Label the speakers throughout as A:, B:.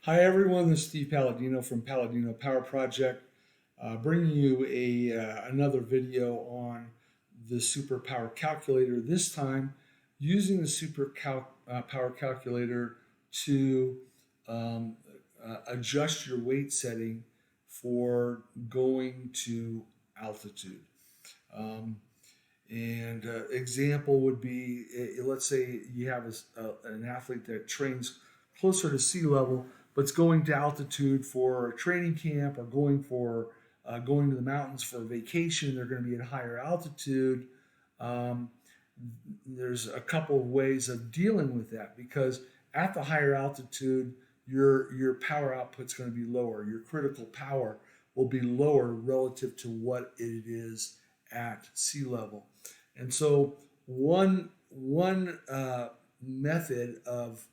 A: Hi everyone, this is Steve Palladino from Palladino Power Project, bringing you another video on the SuperPower Calculator. This time, using the Power Calculator to um, adjust your weight setting for going to altitude. Um, and example would be, let's say you have an athlete that trains closer to sea level, but it's going to altitude for a training camp or going to the mountains for a vacation. They're going to be at higher altitude. Um, there's a couple of ways of dealing with that because at the higher altitude, your power output's going to be lower. Your critical power will be lower relative to what it is at sea level. And so one method of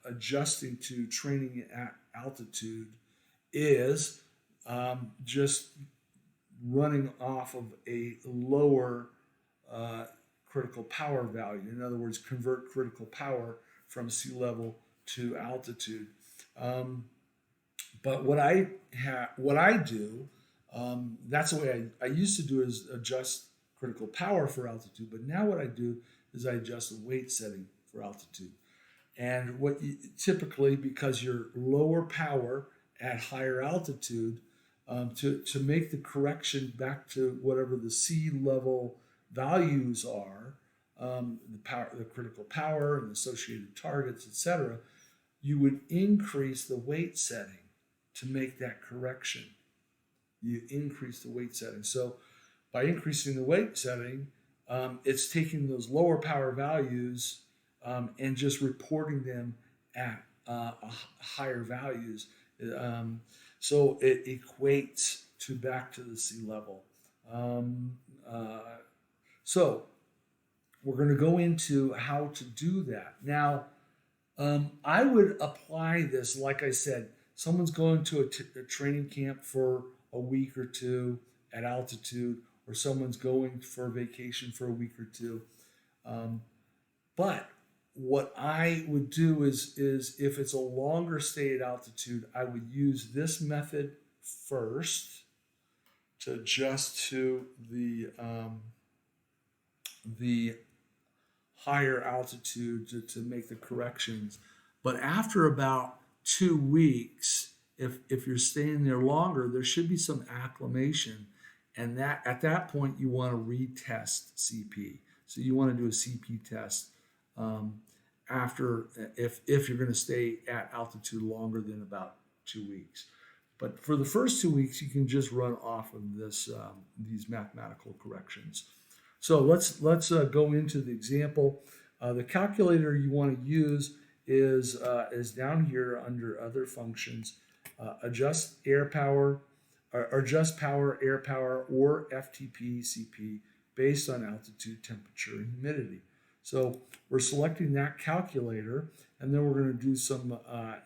A: adjusting to training at altitude is just running off of a lower uh, critical power value. In other words, convert critical power from sea level to altitude. Um, but what I do, that's the way I used to do is adjust critical power for altitude. But now what I do is I adjust the weight setting for altitude. And typically, because you're lower power at higher altitude, to make the correction back to whatever the sea level values are, the critical power and associated targets, etc., you would increase the weight setting to make that correction. You increase the weight setting. So by increasing the weight setting, it's taking those lower power values and just reporting them at higher values. Um, so it equates to back to the sea level. Um, uh, so we're going to go into how to do that. Now, I would apply this, like I said, someone's going to a training camp for a week or two at altitude, or someone's going for a vacation for a week or two. Um, but what I would do is if it's a longer stay at altitude, I would use this method first to adjust to the higher altitude to make the corrections. But after about 2 weeks, if you're staying there longer, there should be some acclimation. And that at that point, you want to retest CP. So you want to do a CP test um, after if you're going to stay at altitude longer than about 2 weeks. But for the first 2 weeks, you can just run off of these mathematical corrections. So let's go into the example. The calculator you want to use is down here under other functions. Adjust air power, or adjust power, air power, or FTP CP based on altitude, temperature, and humidity. So we're selecting that calculator, and then we're going to do some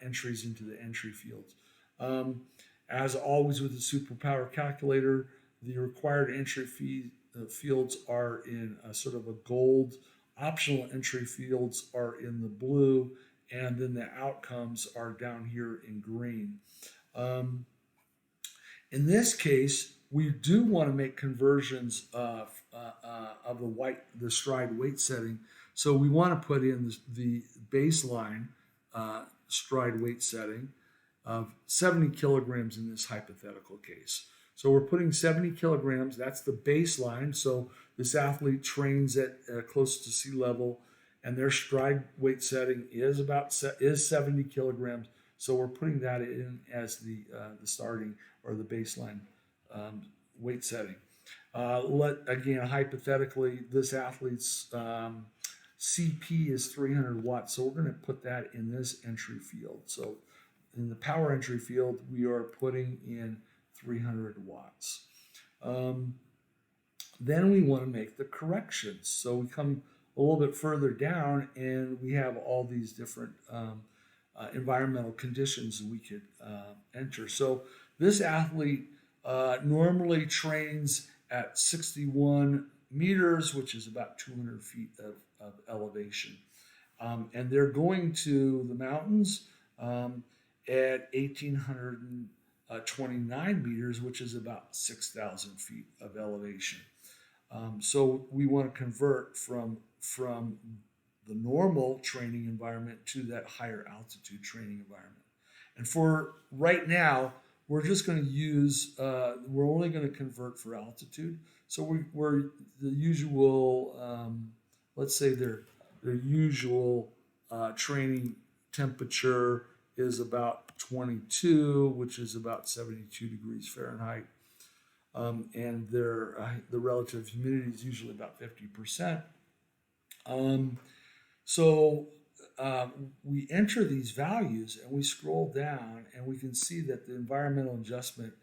A: entries into the entry fields. Um, as always with the SuperPower Calculator, the required entry fields are in a sort of a gold. Optional entry fields are in the blue, and then the outcomes are down here in green. Um, in this case, we do want to make conversions of the Stryd weight setting. So we want to put in the baseline Stryd weight setting of 70 kilograms in this hypothetical case. So we're putting 70 kilograms, that's the baseline. So this athlete trains at close to sea level, and their Stryd weight setting is 70 kilograms. So we're putting that in as the starting or the baseline weight setting. Again, hypothetically, this athlete's CP is 300 watts. So we're going to put that in this entry field. So in the power entry field, we are putting in 300 watts. Then we want to make the corrections. So we come a little bit further down and we have all these different environmental conditions we could enter. So this athlete normally trains at 61 meters, which is about 200 feet of elevation. And they're going to the mountains at 1,829 meters, which is about 6,000 feet of elevation. So we want to convert from the normal training environment to that higher altitude training environment. And for right now, we're just going to use, we're only going to convert for altitude. So we're the usual, let's say their usual training temperature is about 22, which is about 72 degrees Fahrenheit. And the relative humidity is usually about 50%. So we enter these values and we scroll down and we can see that the environmental adjustment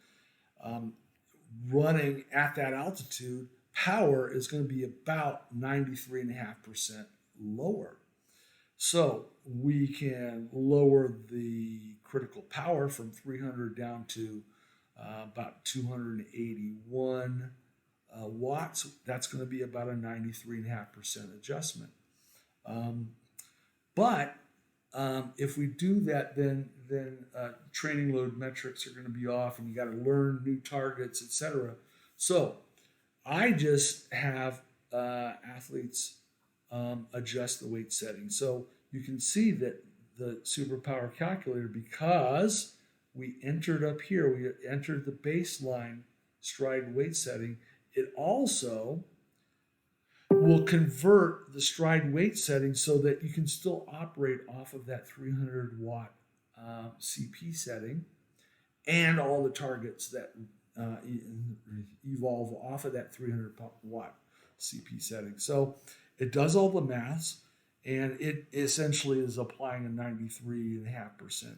A: running at that altitude power is going to be about 93.5% lower. So we can lower the critical power from 300 down to about 281 watts. That's going to be about a 93.5% adjustment. But if we do that, then training load metrics are going to be off, and you got to learn new targets, etc. So I just have athletes adjust the weight setting. So you can see that the SuperPower Calculator, because we entered up here, we entered the baseline Stryd weight setting, it also will convert the Stryd weight setting so that you can still operate off of that 300 watt CP setting and all the targets that evolve off of that 300 watt CP setting. So it does all the maths, and it essentially is applying a 93.5%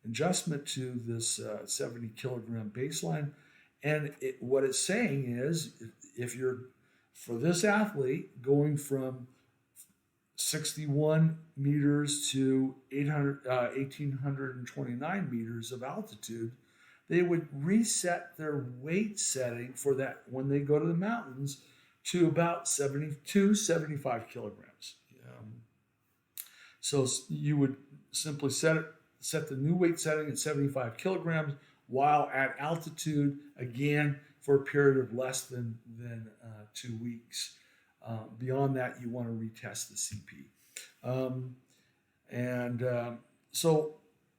A: adjustment to this 70 kilogram baseline. And what it's saying is, if you're, for this athlete, going from 61 meters to 1,829 meters of altitude, they would reset their weight setting for that when they go to the mountains to about 72, 75 kilograms. So you would simply set the new weight setting at 75 kilograms while at altitude, again, for a period of less than 2 weeks. Beyond that, you want to retest the CP. So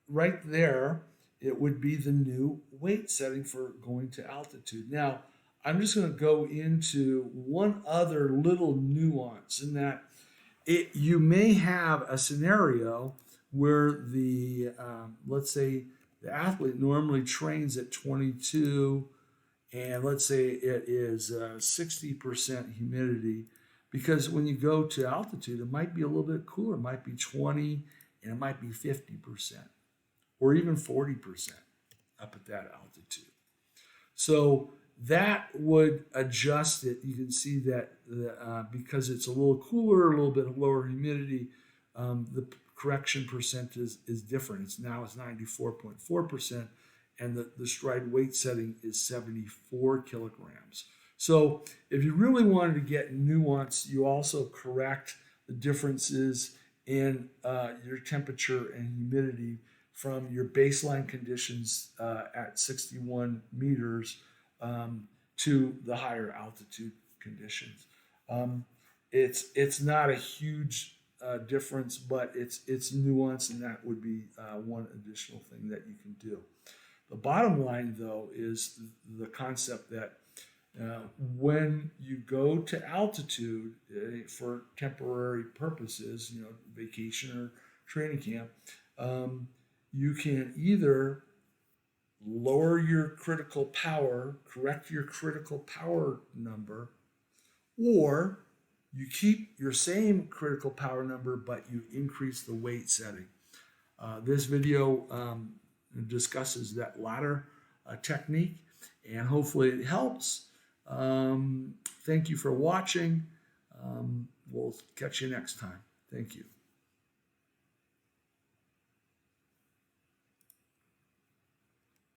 A: right there, it would be the new weight setting for going to altitude. Now, I'm just going to go into one other little nuance in that you may have a scenario where the, let's say the athlete normally trains at 22, and let's say it is 60% humidity, because when you go to altitude, it might be a little bit cooler. It might be 20, and it might be 50%, or even 40% up at that altitude. So that would adjust it. You can see that because it's a little cooler, a little bit lower humidity, the correction percent is different. It's 94.4%, and the Stryd weight setting is 74 kilograms. So if you really wanted to get nuance, you also correct the differences in your temperature and humidity from your baseline conditions at 61 meters to the higher altitude conditions. It's not a huge difference, but it's nuance, and that would be one additional thing that you can do. The bottom line, though, is the concept that when you go to altitude for temporary purposes, vacation or training camp, you can either lower your critical power, correct your critical power number, or you keep your same critical power number, but you increase the weight setting. This video discusses that latter technique, and hopefully it helps. Thank you for watching. We'll catch you next time. Thank you.